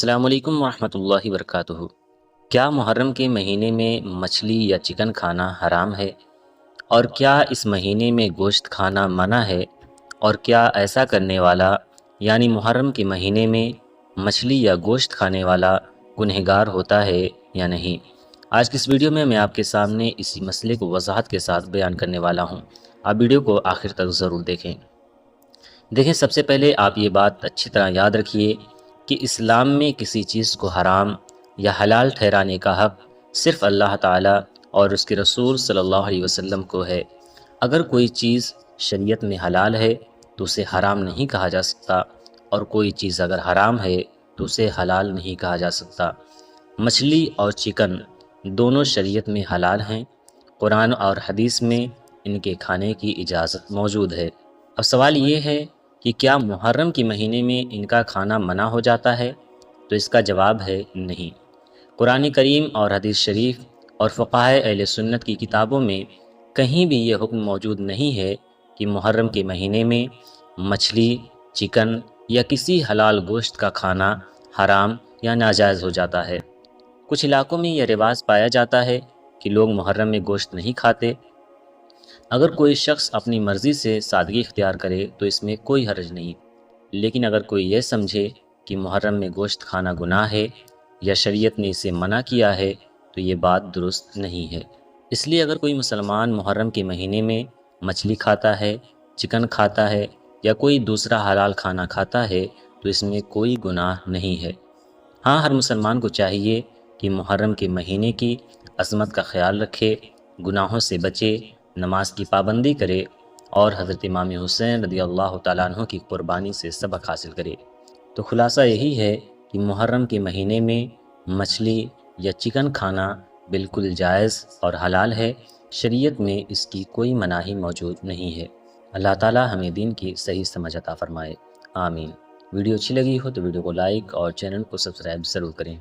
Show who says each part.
Speaker 1: السلام علیکم ورحمۃ اللہ وبرکاتہ۔ کیا محرم کے مہینے میں مچھلی یا چکن کھانا حرام ہے؟ اور کیا اس مہینے میں گوشت کھانا منع ہے؟ اور کیا ایسا کرنے والا یعنی محرم کے مہینے میں مچھلی یا گوشت کھانے والا گنہگار ہوتا ہے یا نہیں؟ آج کی اس ویڈیو میں آپ کے سامنے اسی مسئلے کو وضاحت کے ساتھ بیان کرنے والا ہوں۔ آپ ویڈیو کو آخر تک ضرور دیکھیں۔ سب سے پہلے آپ یہ بات اچھی طرح یاد رکھیے کہ اسلام میں کسی چیز کو حرام یا حلال ٹھہرانے کا حق صرف اللہ تعالیٰ اور اس کے رسول صلی اللہ علیہ وسلم کو ہے۔ اگر کوئی چیز شریعت میں حلال ہے تو اسے حرام نہیں کہا جا سکتا، اور کوئی چیز اگر حرام ہے تو اسے حلال نہیں کہا جا سکتا۔ مچھلی اور چکن دونوں شریعت میں حلال ہیں، قرآن اور حدیث میں ان کے کھانے کی اجازت موجود ہے۔ اب سوال یہ ہے کہ کیا محرم کے مہینے میں ان کا کھانا منع ہو جاتا ہے؟ تو اس کا جواب ہے نہیں۔ قرآن کریم اور حدیث شریف اور فقہائے اہل سنت کی کتابوں میں کہیں بھی یہ حکم موجود نہیں ہے کہ محرم کے مہینے میں مچھلی، چکن یا کسی حلال گوشت کا کھانا حرام یا ناجائز ہو جاتا ہے۔ کچھ علاقوں میں یہ رواج پایا جاتا ہے کہ لوگ محرم میں گوشت نہیں کھاتے۔ اگر کوئی شخص اپنی مرضی سے سادگی اختیار کرے تو اس میں کوئی حرج نہیں، لیکن اگر کوئی یہ سمجھے کہ محرم میں گوشت کھانا گناہ ہے یا شریعت نے اسے منع کیا ہے تو یہ بات درست نہیں ہے۔ اس لیے اگر کوئی مسلمان محرم کے مہینے میں مچھلی کھاتا ہے، چکن کھاتا ہے یا کوئی دوسرا حلال کھانا کھاتا ہے تو اس میں کوئی گناہ نہیں ہے۔ ہاں، ہر مسلمان کو چاہیے کہ محرم کے مہینے کی عظمت کا خیال رکھے، گناہوں سے بچے، نماز کی پابندی کرے اور حضرت امام حسین رضی اللہ تعالیٰ عنہ کی قربانی سے سبق حاصل کرے۔ تو خلاصہ یہی ہے کہ محرم کے مہینے میں مچھلی یا چکن کھانا بالکل جائز اور حلال ہے، شریعت میں اس کی کوئی مناہی موجود نہیں ہے۔ اللہ تعالیٰ ہمیں دین کی صحیح سمجھ عطا فرمائے، آمین۔ ویڈیو اچھی لگی ہو تو ویڈیو کو لائک اور چینل کو سبسکرائب ضرور کریں۔